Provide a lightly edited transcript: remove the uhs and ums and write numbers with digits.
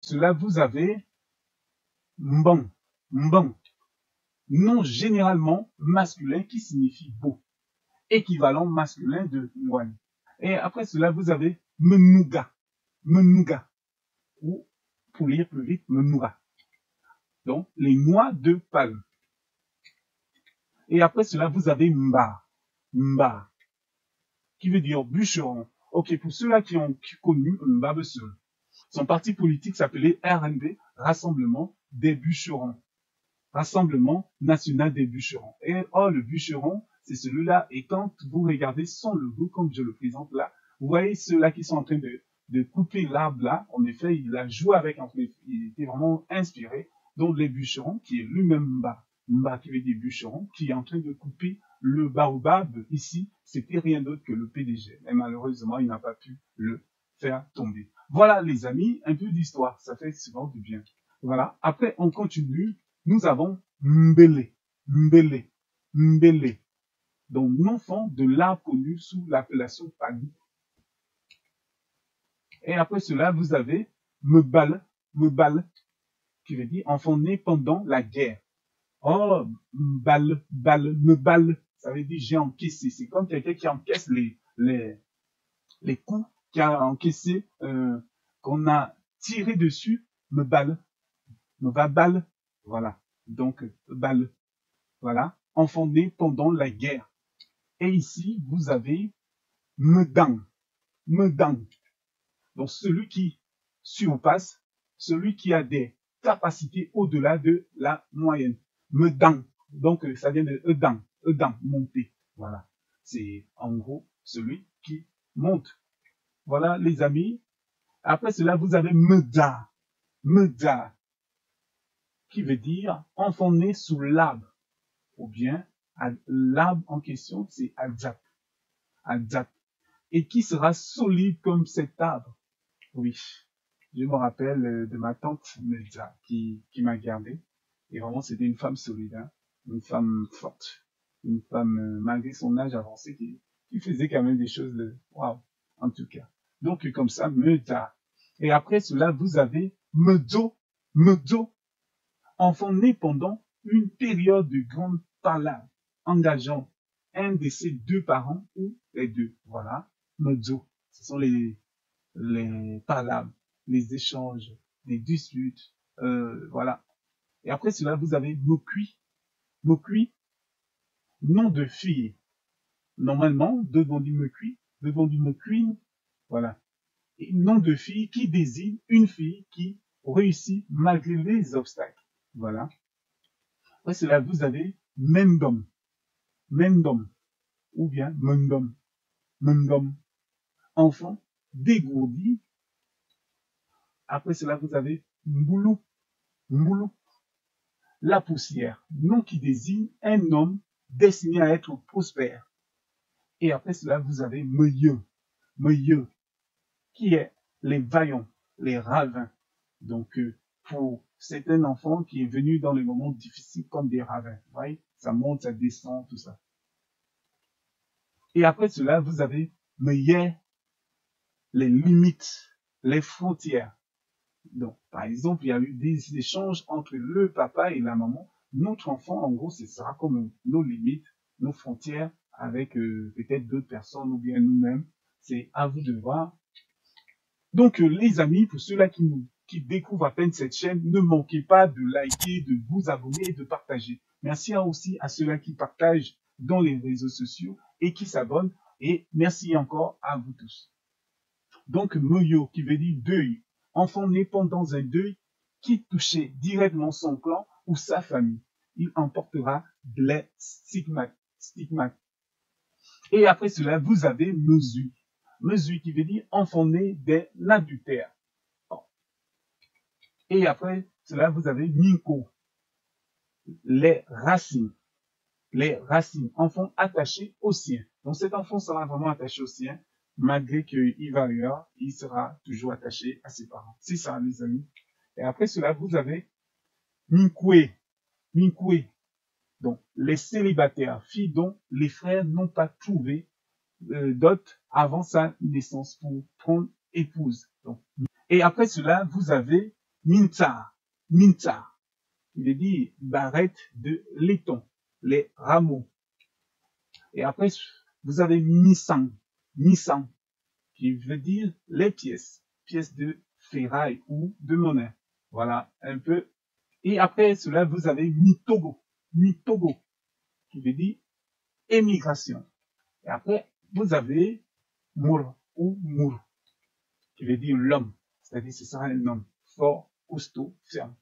cela, vous avez mbang, mbang, nom généralement masculin qui signifie beau, équivalent masculin de ngwan. Et après cela, vous avez menuga, menuga, ou pour lire plus vite, menuga. Donc, les noix de palme. Et après cela, vous avez mba, mba, qui veut dire bûcheron. Ok, pour ceux-là qui ont connu Mba Seul, son parti politique s'appelait RNB, Rassemblement des bûcherons. Rassemblement national des bûcherons. Et le bûcheron, c'est celui-là. Et quand vous regardez son logo, comme je le présente là, vous voyez ceux-là qui sont en train de couper l'arbre là. En effet, il a joué avec, il était vraiment inspiré. Donc les bûcherons, qui est lui-même Mba, Mba qui veut dire bûcheron, qui est en train de couper le baobab ici, c'était rien d'autre que le PDG. Mais malheureusement, il n'a pas pu le faire tomber. Voilà les amis, un peu d'histoire, ça fait souvent du bien. Voilà, après on continue. Nous avons Mbele, Mbele, Mbele, donc l'enfant de l'arbre connu sous l'appellation Pagou. Et après cela, vous avez Mbale, Mbale, qui veut dire enfant né pendant la guerre. Oh, Mbale, Mbale, Mbale, ça veut dire j'ai encaissé. C'est comme quelqu'un qui encaisse les coups, qui a encaissé, qu'on a tiré dessus, Mbale, Mbale, voilà. Donc, Mbale. Voilà, enfant né pendant la guerre. Et ici, vous avez Medang, Medang. Donc, celui qui surpasse, celui qui a des capacités au-delà de la moyenne. Medang. Donc, ça vient de Edang, Edang, monter. Voilà. C'est, en gros, celui qui monte. Voilà, les amis. Après cela, vous avez Meda, Meda, qui veut dire enfant né sous l'arbre. Ou bien, l'arbre en question, c'est Adjap. Adjap. Et qui sera solide comme cet arbre. Oui, je me rappelle de ma tante Medja qui m'a gardé. Et vraiment, c'était une femme solide, hein, une femme forte, une femme, malgré son âge avancé, qui faisait quand même des choses de waouh, en tout cas. Donc, comme ça, Medja. Et après cela, vous avez Medo, Medo, enfant né pendant une période de grande palabre, engageant un de ses deux parents ou les deux. Voilà, Medo. Ce sont les palabres, les échanges, les disputes, voilà. Et après cela, vous avez Mokui. Mokui, nom de fille. Normalement, devant du Mokui, devant du Mokuin, voilà. Et nom de fille qui désigne une fille qui réussit malgré les obstacles. Voilà. Après cela, vous avez Mendom. Mendom. Ou bien Mendom. Mendom. Enfant dégourdi. Après cela, vous avez Mboulou. Mboulou. La poussière, nom qui désigne un homme destiné à être prospère. Et après cela, vous avez Meyeux, Meyeux, qui est les vaillants, les ravins. Donc, pour certains enfants qui est venu dans les moments difficiles comme des ravins, vous voyez, ça monte, ça descend, tout ça. Et après cela, vous avez Meyè, les limites, les frontières. Donc, par exemple, il y a eu des échanges entre le papa et la maman. Notre enfant, en gros, ce sera comme nos limites, nos frontières avec peut-être d'autres personnes ou bien nous-mêmes. C'est à vous de voir. Donc, les amis, pour ceux-là qui découvrent à peine cette chaîne, ne manquez pas de liker, de vous abonner et de partager. Merci aussi à ceux-là qui partagent dans les réseaux sociaux et qui s'abonnent. Et merci encore à vous tous. Donc, Moyo, qui veut dire deuil, enfant né pendant un deuil qui touchait directement son clan ou sa famille. Il emportera les stigmates. Et après cela, vous avez Mesue. Mesue qui veut dire enfant né d'un adultère. Et après cela, vous avez Minko. Les racines. Les racines. Enfant attaché au sien. Donc cet enfant sera vraiment attaché au sien. Malgré qu'il va ailleurs, il sera toujours attaché à ses parents. C'est ça, les amis. Et après cela, vous avez Minkwe. Minkwe. Donc, les célibataires, filles dont les frères n'ont pas trouvé dot avant sa naissance pour prendre épouse. Donc, et après cela, vous avez Mintsar, mintsar, qui veut dire barrette de laiton, les rameaux. Et après, vous avez misang, misang, qui veut dire les pièces, pièces de ferraille ou de monnaie. Voilà, un peu. Et après cela, vous avez mitogo, mitogo, qui veut dire émigration. Et après, vous avez mur ou mur, qui veut dire l'homme. C'est-à-dire, ce sera un homme fort, costaud, ferme.